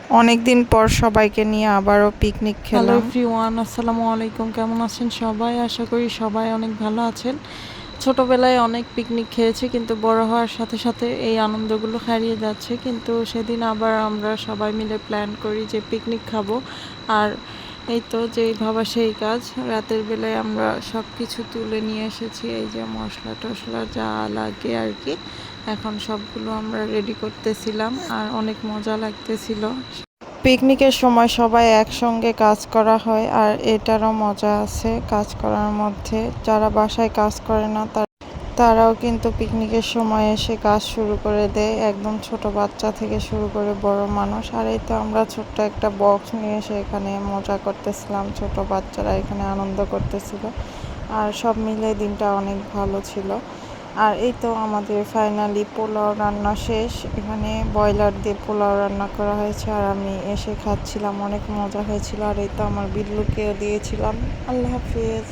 অনেকদিন পর সবাইকে নিয়ে আবারও পিকনিক হ্যালো খেলাম। এভরিওয়ান, আসসালামু আলাইকুম। কেমন আছেন সবাই? আশা করি সবাই অনেক ভালো আছেন। ছোটবেলায় অনেক পিকনিক খেয়েছি, কিন্তু বড় হওয়ার সাথে সাথে এই আনন্দগুলো হারিয়ে যাচ্ছে। কিন্তু সেদিন আবার আমরা সবাই মিলে প্ল্যান করি যে পিকনিক খাবো। আর এই তো যেই ভাবা সেই কাজ, রাতের বেলায় আমরা সব কিছু তুলে নিয়ে এসেছি। এই যে মশলা টশলা যা লাগে আর কি, এখন সবগুলো আমরা রেডি করতেছিলাম আর অনেক মজা লাগতেছিল। পিকনিকের সময় সবাই একসঙ্গে কাজ করা হয়, আর এটারও মজা আছে কাজ করার মধ্যে। যারা বাসায় কাজ করে না তারাও কিন্তু পিকনিকের সময় এসে কাজ শুরু করে দেয়, একদম ছোট বাচ্চা থেকে শুরু করে বড় মানুষ। আর এই তো আমরা ছোট্ট একটা বক্স নিয়ে এসে এখানে মজা করতেছিলাম, ছোট বাচ্চারা এখানে আনন্দ করতেছিল। আর সব মিলে দিনটা অনেক ভালো ছিল। আর এই তো আমাদের ফাইনালি পোলাও রান্না শেষ। এখানে ব্রয়লার দিয়ে পোলাও রান্না করা হয়েছে, আর আমি এসে খাচ্ছিলাম, অনেক মজা হয়েছিল। আর এই তো আমার বিল্লুকেও দিয়েছিলাম। আল্লাহ হাফিজ।